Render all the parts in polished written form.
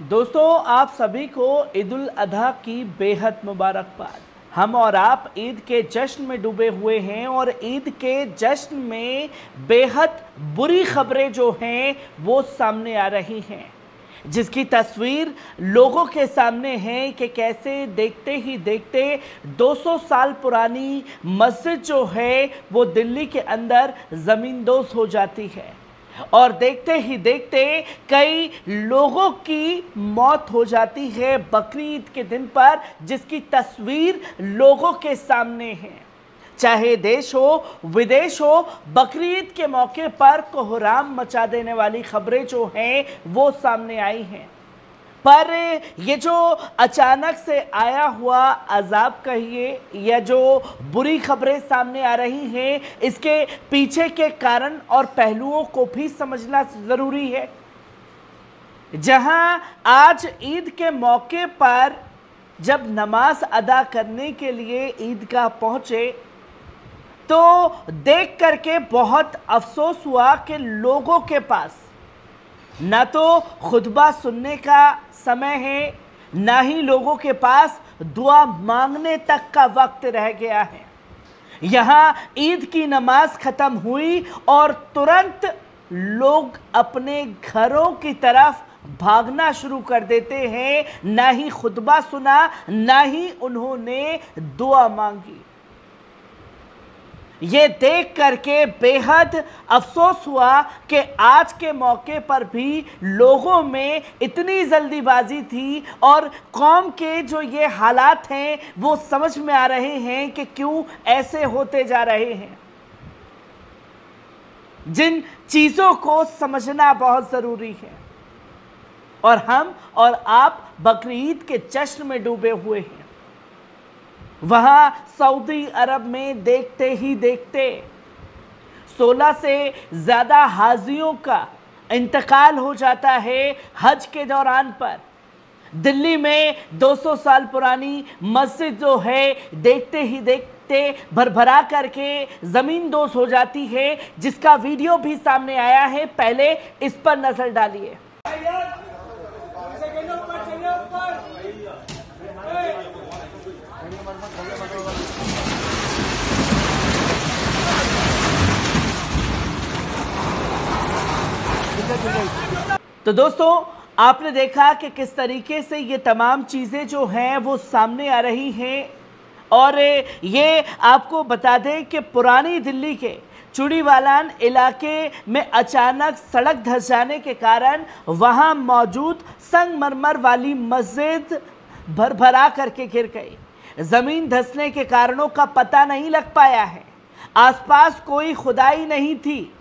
दोस्तों, आप सभी को ईद उल अधा की बेहद मुबारकबाद। हम और आप ईद के जश्न में डूबे हुए हैं और ईद के जश्न में बेहद बुरी खबरें जो हैं वो सामने आ रही हैं, जिसकी तस्वीर लोगों के सामने है कि कैसे देखते ही देखते 200 साल पुरानी मस्जिद जो है वो दिल्ली के अंदर ज़मींदोज़ हो जाती है और देखते ही देखते कई लोगों की मौत हो जाती है बकरीद के दिन पर, जिसकी तस्वीर लोगों के सामने है। चाहे देश हो विदेश हो, बकरीद के मौके पर कोहराम मचा देने वाली खबरें जो हैं वो सामने आई हैं। पर ये जो अचानक से आया हुआ अजाब कहिए या जो बुरी खबरें सामने आ रही हैं, इसके पीछे के कारण और पहलुओं को भी समझना ज़रूरी है। जहां आज ईद के मौके पर जब नमाज अदा करने के लिए ईदगाह पहुंचे तो देख करके बहुत अफसोस हुआ कि लोगों के पास ना तो खुतबा सुनने का समय है, ना ही लोगों के पास दुआ मांगने तक का वक्त रह गया है। यहाँ ईद की नमाज ख़त्म हुई और तुरंत लोग अपने घरों की तरफ भागना शुरू कर देते हैं। ना ही खुतबा सुना, ना ही उन्होंने दुआ मांगी। ये देख करके बेहद अफसोस हुआ कि आज के मौके पर भी लोगों में इतनी जल्दीबाजी थी और कौम के जो ये हालात हैं वो समझ में आ रहे हैं कि क्यों ऐसे होते जा रहे हैं। जिन चीज़ों को समझना बहुत ज़रूरी है और हम और आप बकरीद के जश्न में डूबे हुए हैं। वहाँ सऊदी अरब में देखते ही देखते 16 से ज़्यादा हाजियों का इंतकाल हो जाता है हज के दौरान पर। दिल्ली में 200 साल पुरानी मस्जिद जो है देखते ही देखते भरभरा करके ज़मींदोज़ हो जाती है, जिसका वीडियो भी सामने आया है। पहले इस पर नज़र डालिए। तो दोस्तों, आपने देखा कि किस तरीके से ये तमाम चीज़ें जो हैं वो सामने आ रही हैं। और ये आपको बता दें कि पुरानी दिल्ली के चूड़ीवालान इलाके में अचानक सड़क धंस जाने के कारण वहाँ मौजूद संगमरमर वाली मस्जिद भरभरा करके गिर गई। ज़मीन धंसने के कारणों का पता नहीं लग पाया है। आसपास कोई खुदाई नहीं थी।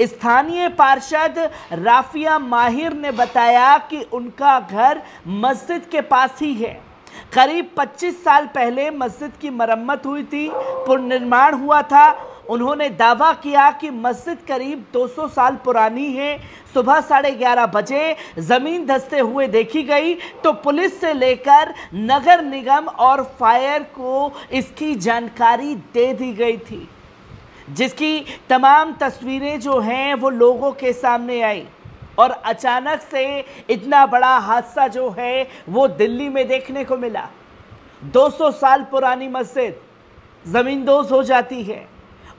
स्थानीय पार्षद राफिया माहिर ने बताया कि उनका घर मस्जिद के पास ही है। करीब 25 साल पहले मस्जिद की मरम्मत हुई थी, पुनर्निर्माण हुआ था। उन्होंने दावा किया कि मस्जिद करीब 200 साल पुरानी है। सुबह 11:30 बजे ज़मीन धंसते हुए देखी गई तो पुलिस से लेकर नगर निगम और फायर को इसकी जानकारी दे दी गई थी, जिसकी तमाम तस्वीरें जो हैं वो लोगों के सामने आई। और अचानक से इतना बड़ा हादसा जो है वो दिल्ली में देखने को मिला। 200 साल पुरानी मस्जिद ज़मींदोज़ हो जाती है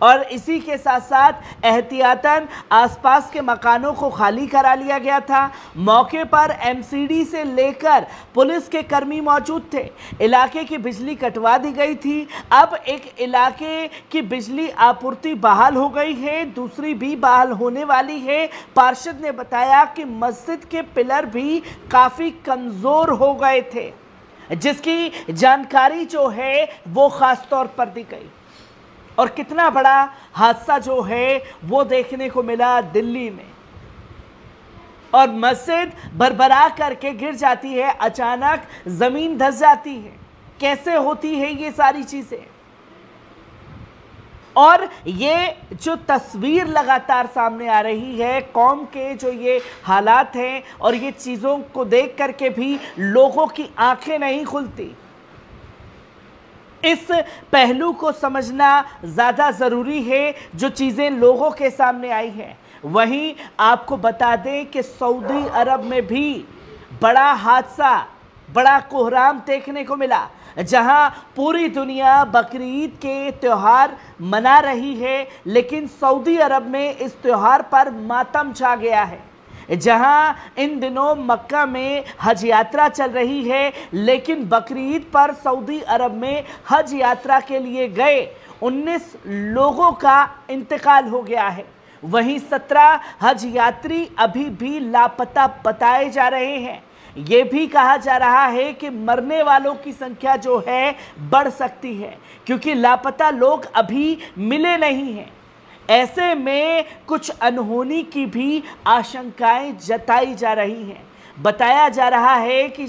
और इसी के साथ साथ एहतियातन आसपास के मकानों को खाली करा लिया गया था। मौके पर एमसीडी से लेकर पुलिस के कर्मी मौजूद थे। इलाके की बिजली कटवा दी गई थी। अब एक इलाके की बिजली आपूर्ति बहाल हो गई है, दूसरी भी बहाल होने वाली है। पार्षद ने बताया कि मस्जिद के पिलर भी काफ़ी कमज़ोर हो गए थे, जिसकी जानकारी जो है वो ख़ास तौर पर दी गई। और कितना बड़ा हादसा जो है वो देखने को मिला दिल्ली में। और मस्जिद भरभरा करके गिर जाती है, अचानक ज़मीन धंस जाती है। कैसे होती है ये सारी चीज़ें? और ये जो तस्वीर लगातार सामने आ रही है, कौम के जो ये हालात हैं, और ये चीज़ों को देख करके भी लोगों की आंखें नहीं खुलती। इस पहलू को समझना ज़्यादा ज़रूरी है जो चीज़ें लोगों के सामने आई हैं। वहीं आपको बता दें कि सऊदी अरब में भी बड़ा हादसा, बड़ा कोहराम देखने को मिला, जहां पूरी दुनिया बकरीद के त्यौहार मना रही है, लेकिन सऊदी अरब में इस त्यौहार पर मातम छा गया है। जहां इन दिनों मक्का में हज यात्रा चल रही है, लेकिन बकरीद पर सऊदी अरब में हज यात्रा के लिए गए 19 लोगों का इंतकाल हो गया है। वहीं 17 हज यात्री अभी भी लापता बताए जा रहे हैं। ये भी कहा जा रहा है कि मरने वालों की संख्या जो है बढ़ सकती है, क्योंकि लापता लोग अभी मिले नहीं हैं। ऐसे में कुछ अनहोनी की भी आशंकाएं जताई जा रही हैं। बताया जा रहा है कि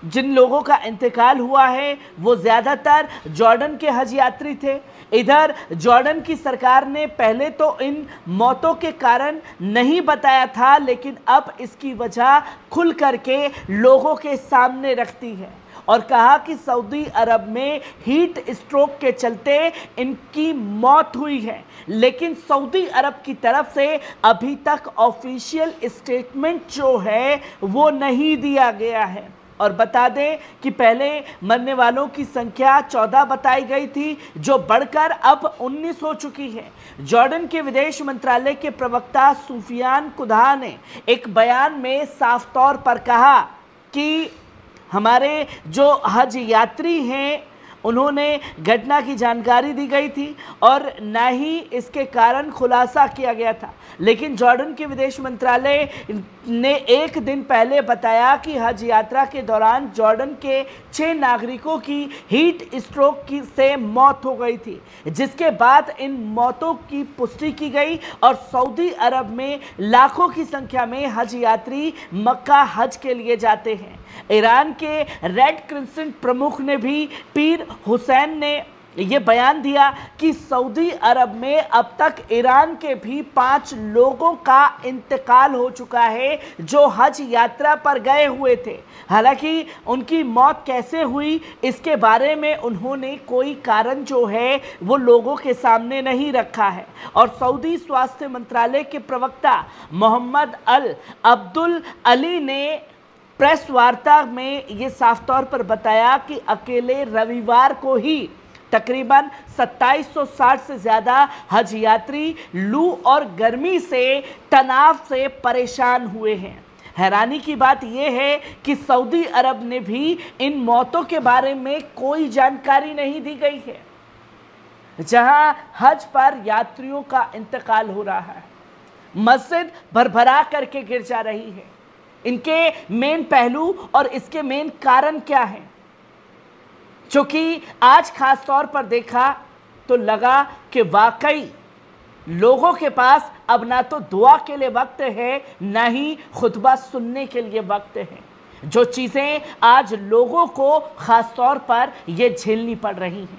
जिन लोगों का इंतकाल हुआ है वो ज़्यादातर जॉर्डन के हज यात्री थे। इधर जॉर्डन की सरकार ने पहले तो इन मौतों के कारण नहीं बताया था, लेकिन अब इसकी वजह खुल करके लोगों के सामने रखती है और कहा कि सऊदी अरब में हीट स्ट्रोक के चलते इनकी मौत हुई है। लेकिन सऊदी अरब की तरफ से अभी तक ऑफिशियल स्टेटमेंट जो है वो नहीं दिया गया है। और बता दें कि पहले मरने वालों की संख्या 14 बताई गई थी, जो बढ़कर अब 19 हो चुकी है। जॉर्डन के विदेश मंत्रालय के प्रवक्ता सुफियान कुदहा ने एक बयान में साफ तौर पर कहा कि हमारे जो हज यात्री हैं उन्होंने घटना की जानकारी दी गई थी और न ही इसके कारण खुलासा किया गया था। लेकिन जॉर्डन के विदेश मंत्रालय ने एक दिन पहले बताया कि हज यात्रा के दौरान जॉर्डन के 6 नागरिकों की हीट स्ट्रोक से मौत हो गई थी, जिसके बाद इन मौतों की पुष्टि की गई और सऊदी अरब में लाखों की संख्या में हज यात्री मक्का हज के लिए जाते हैं। ईरान के रेड क्रिसेंट प्रमुख ने भी पीर हुसैन ने ये बयान दिया कि सऊदी अरब में अब तक ईरान के भी 5 लोगों का इंतकाल हो चुका है जो हज यात्रा पर गए हुए थे। हालांकि उनकी मौत कैसे हुई इसके बारे में उन्होंने कोई कारण जो है वो लोगों के सामने नहीं रखा है। और सऊदी स्वास्थ्य मंत्रालय के प्रवक्ता मोहम्मद अल अब्दुल अली ने प्रेस वार्ता में ये साफ तौर पर बताया कि अकेले रविवार को ही तकरीबन 2760 से ज़्यादा हज यात्री लू और गर्मी से तनाव से परेशान हुए हैं। हैरानी की बात यह है कि सऊदी अरब ने भी इन मौतों के बारे में कोई जानकारी नहीं दी गई है। जहां हज पर यात्रियों का इंतकाल हो रहा है, मस्जिद भरभरा करके गिर जा रही है। इनके मेन पहलू और इसके मेन कारण क्या है, जो कि आज खास तौर पर देखा तो लगा कि वाकई लोगों के पास अब ना तो दुआ के लिए वक्त है, ना ही खुतबा सुनने के लिए वक्त है। जो चीज़ें आज लोगों को खास तौर पर ये झेलनी पड़ रही हैं।